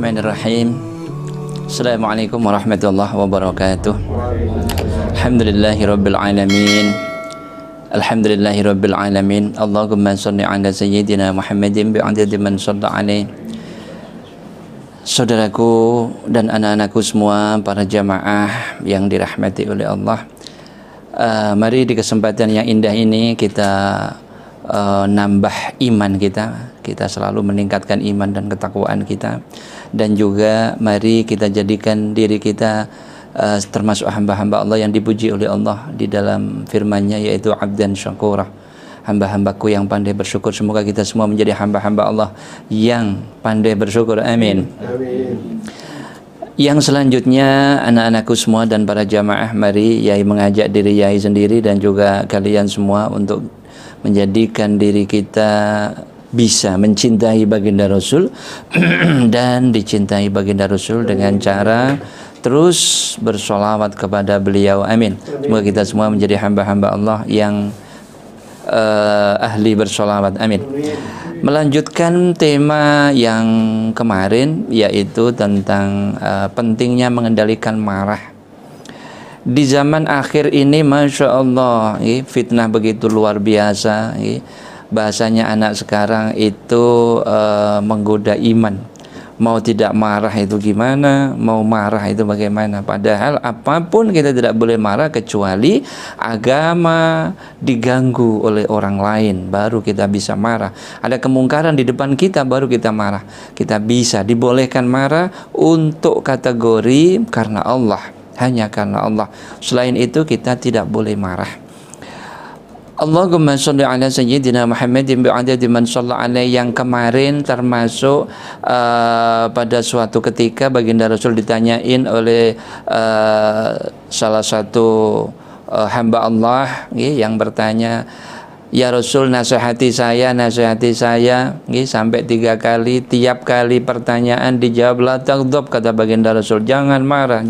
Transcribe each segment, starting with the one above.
Bismillahirrahmanirrahim. Assalamualaikum warahmatullahi wabarakatuh. Alhamdulillahirabbil alamin. Alhamdulillahirabbil alamin. Allahumma shalli ala sayyidina Muhammadin bi'adadi man shalla alaihi. Saudaraku dan anak-anakku semua, para jamaah yang dirahmati oleh Allah, mari di kesempatan yang indah ini kita nambah iman kita selalu meningkatkan iman dan ketakwaan kita, dan juga mari kita jadikan diri kita termasuk hamba-hamba Allah yang dipuji oleh Allah di dalam firman-Nya, yaitu abdan syakura, hamba-hambaku yang pandai bersyukur. Semoga kita semua menjadi hamba-hamba Allah yang pandai bersyukur, amin. Amin. Yang selanjutnya, anak-anakku semua dan para jamaah, mari Yai mengajak diri Yai sendiri dan juga kalian semua untuk menjadikan diri kita bisa mencintai baginda Rasul dan dicintai baginda Rasul dengan cara terus bersolawat kepada beliau, amin. Semoga kita semua menjadi hamba-hamba Allah yang ahli bersolawat, amin. Melanjutkan tema yang kemarin, yaitu tentang pentingnya mengendalikan marah. Di zaman akhir ini, Masya Allah, fitnah begitu luar biasa. Bahasanya anak sekarang itu menggoda iman. Mau tidak marah itu gimana, mau marah itu bagaimana. Padahal apapun kita tidak boleh marah kecuali agama diganggu oleh orang lain, baru kita bisa marah. Ada kemungkaran di depan kita, baru kita marah. Kita bisa dibolehkan marah untuk kategori karena Allah, hanya karena Allah. Selain itu kita tidak boleh marah. Allahumma sholli ala sayyidina Muhammadin bi'adadi man shalla alaihi, yang kemarin termasuk pada suatu ketika baginda Rasul ditanyain oleh salah satu hamba Allah yang bertanya, ya Rasul, nasihati saya, sampai 3 kali. Tiap kali pertanyaan dijawab la taghdab, kata baginda Rasul, jangan marah,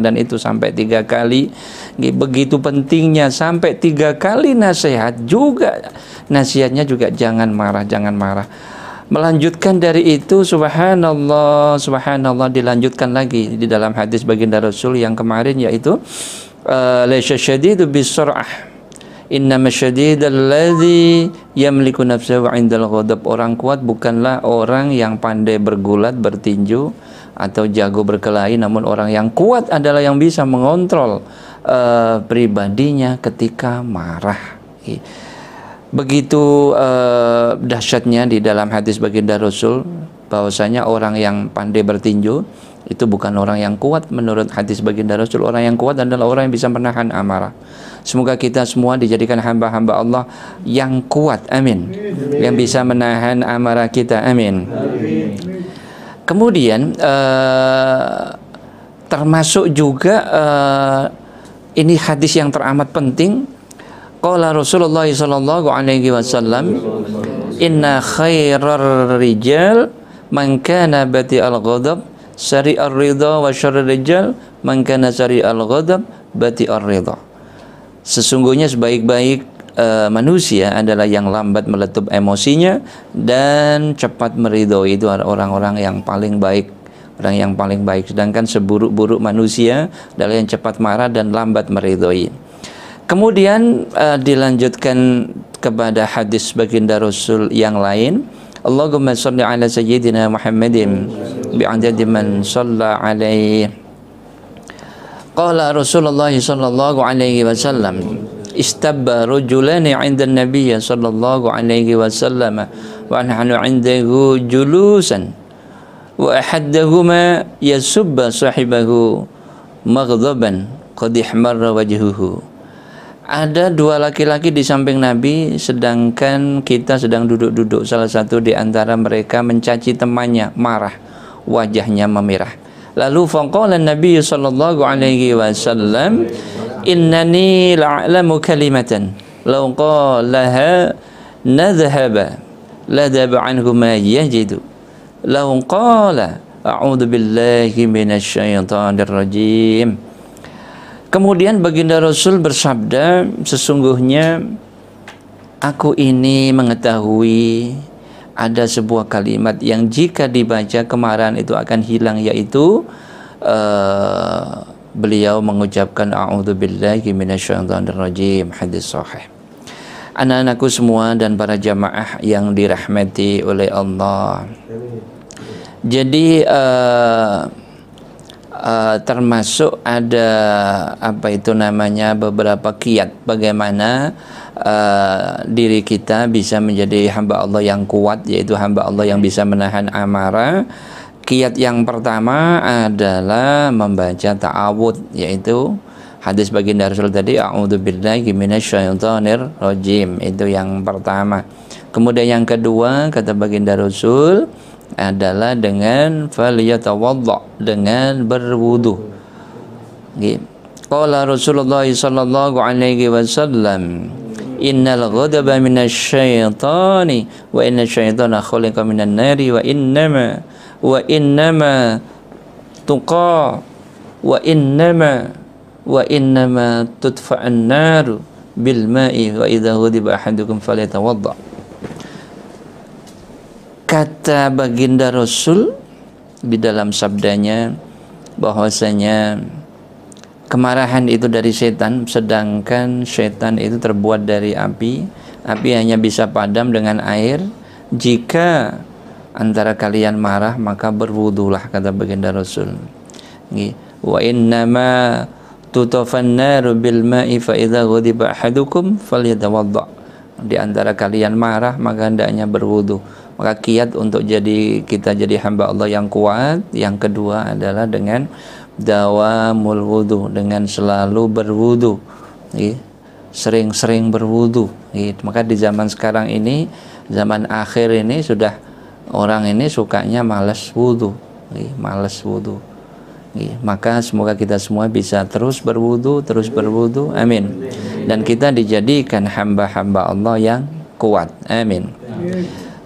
dan itu sampai 3 kali. Begitu pentingnya, sampai 3 kali nasihat juga, nasihatnya juga jangan marah. Melanjutkan dari itu, subhanallah, dilanjutkan lagi di dalam hadis baginda Rasul yang kemarin, yaitu laysya syadidu bisur'ah, innama syadidal ladzi yamliku nafsahu 'indal ghadab. Orang kuat bukanlah orang yang pandai bergulat, bertinju atau jago berkelahi, namun orang yang kuat adalah yang bisa mengontrol pribadinya ketika marah. Begitu dahsyatnya di dalam hadis baginda Rasul bahwasanya orang yang pandai bertinju itu bukan orang yang kuat. Menurut hadis baginda Rasul, orang yang kuat adalah orang yang bisa menahan amarah. Semoga kita semua dijadikan hamba-hamba Allah yang kuat, amin. Yang bisa menahan amarah kita, amin. Kemudian termasuk juga ini hadis yang teramat penting. Qala Rasulullah sallallahu alaihi wasallam, inna khairar rijal man kana bati'al ghadab sari'ar ridha, wa syarrul rijal man kana sari'al ghadab bati'ar ridha. Sesungguhnya sebaik-baik manusia adalah yang lambat meletup emosinya dan cepat meridhoi. Itu orang-orang yang paling baik, Sedangkan seburuk-buruk manusia adalah yang cepat marah dan lambat meridhoi. Kemudian dilanjutkan kepada hadis baginda Rasul yang lain, Allahumma sholli ala sayyidina Muhammadin bi'adadi man shalla alaihi. Qala Rasulullah sallallahu alaihi wasallam, istabba rajulani 'inda an-nabiy sallallahu alaihi wasallam wa nahnu 'indahu julusan wa ahaddahuma yasubba sahibahu maghdaban qad ihmarra wajhuhu. Ada 2 laki-laki di samping Nabi, sedangkan kita sedang duduk-duduk. Salah satu di antara mereka mencaci temannya, marah, wajahnya memerah. Lalu faqala Nabi sallallahu alaihi wasallam, innani la'lamu kalimatan law qalaha nadhhaba ladhaba anhu ma yajidu law qala a'udzu billahi minasyaitonir rajim. Kemudian baginda Rasul bersabda, sesungguhnya aku ini mengetahui ada sebuah kalimat yang jika dibaca kemarahan itu akan hilang, yaitu beliau mengucapkan a'udzubillahi minasyaitonirrajim, hadis sahih. Anak-anakku semua dan para jamaah yang dirahmati oleh Allah. Jadi termasuk ada apa itu namanya beberapa kiat bagaimana diri kita bisa menjadi hamba Allah yang kuat, yaitu hamba Allah yang bisa menahan amarah. Kiat yang pertama adalah membaca ta'awudz, yaitu hadis baginda Rasul tadi, a'udzubillahi minasyaitonir rajim, itu yang pertama. Kemudian yang kedua kata baginda Rasul adalah dengan falyatawadda, dengan berwudu. Qala Rasulullah sallallahu alaihi wasallam, innal ghadaba minasyaitani wa inna syaitana khuliqa minan nari wa innama tuqa wa innama tudfa'an naru bil ma'i wa idza ghadiba ahadukum falyatawadda. Kata baginda Rasul di dalam sabdanya bahwasanya kemarahan itu dari setan, sedangkan setan itu terbuat dari api. Api hanya bisa padam dengan air. Jika antara kalian marah, maka berwudulah, kata baginda Rasul. Wa innama tutafan naru bil ma'i fa idza ghadiba ahadukum falyatawadda. Di antara kalian marah, maka hendaknya berwudu. Maka kiat untuk kita jadi hamba Allah yang kuat yang kedua adalah dengan dawamul wudu, dengan selalu berwudu, sering-sering berwudu. Maka di zaman sekarang ini, zaman akhir ini, sudah orang ini sukanya malas wudu, maka semoga kita semua bisa terus berwudu, amin. Dan kita dijadikan hamba-hamba Allah yang kuat, amin.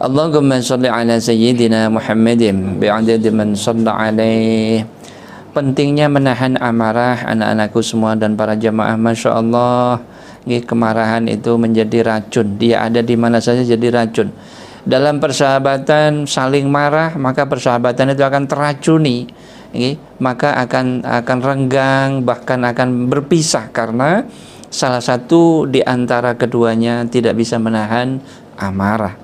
Allahumma sholli ala sayyidina Muhammadin bi'adadi man shalla alaih. Pentingnya menahan amarah anak-anakku semua dan para jamaah, Masya Allah. Kemarahan itu menjadi racun, dia ada di mana saja jadi racun. Dalam persahabatan saling marah, maka persahabatan itu akan teracuni, maka akan renggang, bahkan akan berpisah karena salah satu di antara keduanya tidak bisa menahan amarah.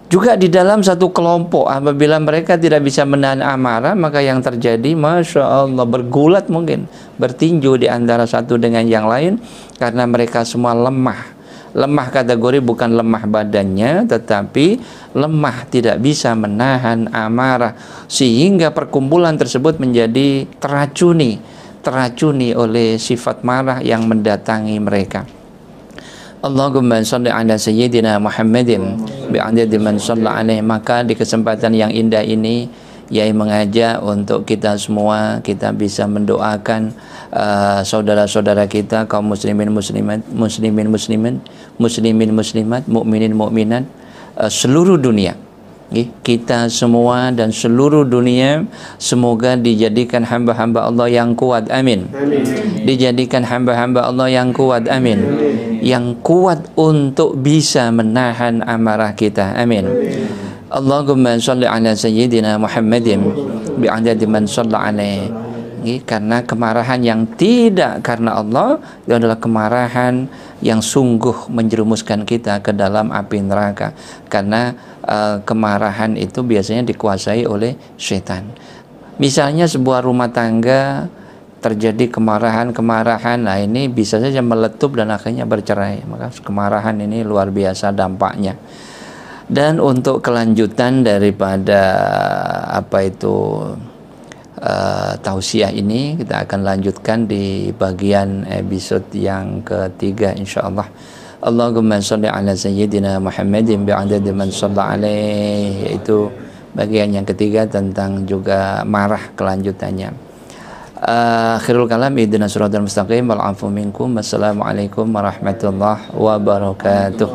Juga di dalam satu kelompok, apabila mereka tidak bisa menahan amarah, maka yang terjadi, Masya Allah, bergulat, mungkin bertinju di antara satu dengan yang lain, karena mereka semua lemah. Lemah kategori bukan lemah badannya, tetapi lemah tidak bisa menahan amarah, sehingga perkumpulan tersebut menjadi teracuni oleh sifat marah yang mendatangi mereka. Allahumma sholli ala sayyidina Muhammadin bi'adadi man shalla alaih. Maka di kesempatan yang indah ini, Yai mengajak untuk kita semua, kita bisa mendoakan saudara-saudara kita, kaum muslimin muslimat, mukminin mukminat seluruh dunia. Kita semua dan seluruh dunia semoga dijadikan hamba-hamba Allah yang kuat, amin. Dijadikan hamba-hamba Allah yang kuat, amin. Yang kuat untuk bisa menahan amarah kita, amin. Allahumma sholli ala sayyidina Muhammadin bi'adadi man shalla alaih. Karena kemarahan yang tidak karena Allah itu adalah kemarahan yang sungguh menjerumuskan kita ke dalam api neraka. Karena kemarahan itu biasanya dikuasai oleh setan. Misalnya sebuah rumah tangga terjadi kemarahan, nah ini bisa saja meletup dan akhirnya bercerai. Maka kemarahan ini luar biasa dampaknya. Dan untuk kelanjutan daripada tausiah ini, kita akan lanjutkan di bagian episode yang ketiga, insyaallah. Allahumma sholli ala sayyidina Muhammadin bi'adadi man shalla alaih, yaitu bagian yang ketiga tentang juga marah kelanjutannya. Akhirul kalam, ihdinas siratal mustaqim wal 'afu minkum. Wassalamualaikum warahmatullahi wabarakatuh.